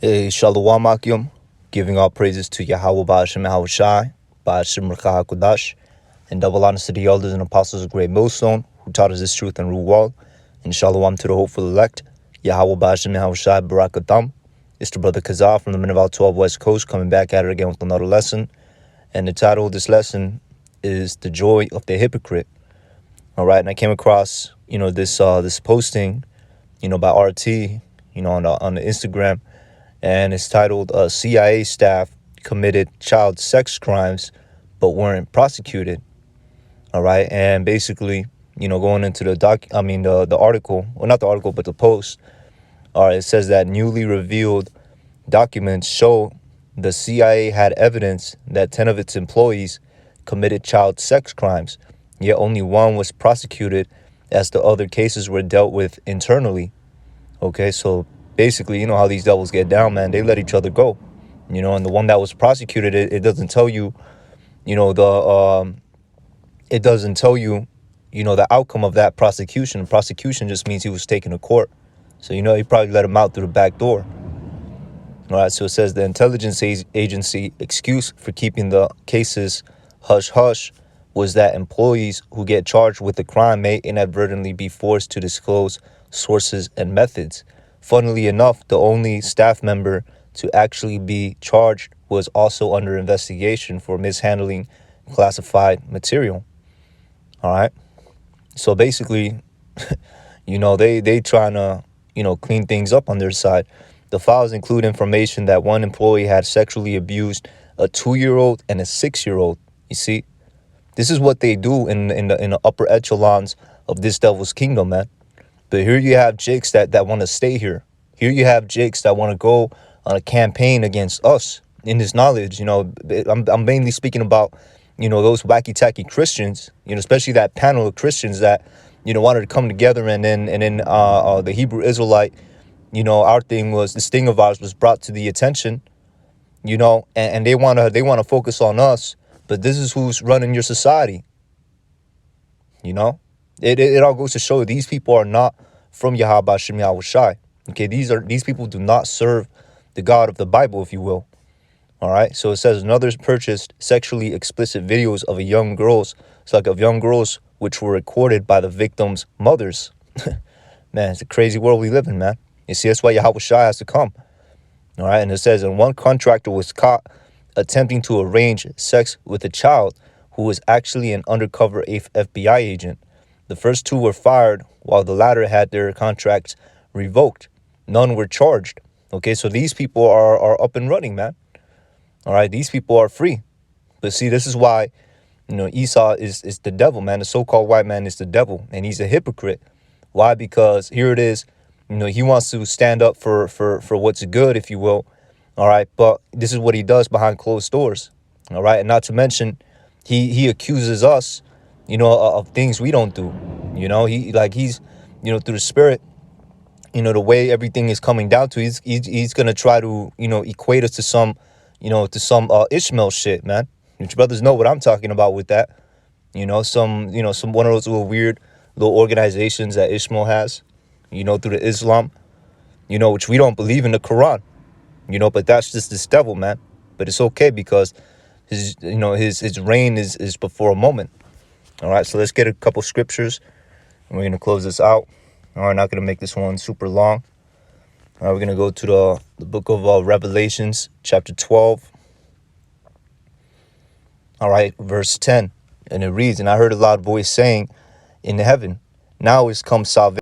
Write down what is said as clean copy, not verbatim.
Shalom Akim, giving all praises to Yahweh Ba'ashem Yahushai, Ba'ashem Rekha HaKodash, and double honors to the elders and apostles of Great Millstone, who taught us this truth and rule well, and Shalom to the hopeful elect, Yahweh Ba'ashem Yahushai Barakatam. It's the brother Kazar from the Mineral 12 West Coast, coming back at it again with another lesson, and the title of this lesson is The Joy of the Hypocrite. All right, and I came across, this posting, by RT, on the Instagram, and it's titled CIA staff committed child sex crimes but weren't prosecuted. All right, and basically, going into the article, well, not the article, but the post. All right, it says that newly revealed documents show the CIA had evidence that 10 of its employees committed child sex crimes, yet only one was prosecuted, as the other cases were dealt with internally. Okay, so basically, you know how these devils get down, man. They let each other go, and the one that was prosecuted, it doesn't tell you, it doesn't tell you, the outcome of that prosecution. Prosecution just means he was taken to court. So, he probably let him out through the back door. All right, so it says the intelligence agency excuse for keeping the cases hush-hush was that employees who get charged with the crime may inadvertently be forced to disclose sources and methods. Funnily enough, the only staff member to actually be charged was also under investigation for mishandling classified material. All right. So basically, they trying to, clean things up on their side. The files include information that one employee had sexually abused a 2-year-old and a 6-year-old. You see, this is what they do in the upper echelons of this devil's kingdom, man. But here you have jakes that want to stay here. Here you have jakes that want to go on a campaign against us in this knowledge. I'm mainly speaking about, those wacky-tacky Christians, especially that panel of Christians that, wanted to come together and then the Hebrew Israelite, the sting of ours was brought to the attention, and they want to focus on us. But this is who's running your society. It all goes to show these people are not from Yahweh Shem Yahushai. Okay, these people do not serve the God of the Bible, if you will. All right, so it says another purchased sexually explicit videos of young girls, which were recorded by the victims' mothers. Man, it's a crazy world we live in, man. You see, that's why Yahweh Shai has to come. All right, and it says, and one contractor was caught attempting to arrange sex with a child who was actually an undercover FBI agent. The first two were fired, while the latter had their contracts revoked. None were charged. Okay, so these people are up and running, man. All right, these people are free. But see, this is why, Esau is the devil, man. The so-called white man is the devil, and he's a hypocrite. Why? Because here it is, he wants to stand up for what's good, if you will. All right, but this is what he does behind closed doors. All right, and not to mention, he accuses us, of things we don't do. He's through the spirit, the way everything is coming down to, he's gonna try to, equate us to some, some Ishmael shit, man. Your brothers know what I'm talking about with that. Some one of those little weird little organizations that Ishmael has, through the Islam, which we don't believe in the Quran, but that's just this devil, man. But it's okay because his reign is before a moment. All right, so let's get a couple scriptures, and we're gonna close this out. All right, not gonna make this one super long. All right, we're gonna go to the book of Revelations, chapter 12. All right, verse 10, and it reads, and I heard a loud voice saying in heaven, now is come salvation.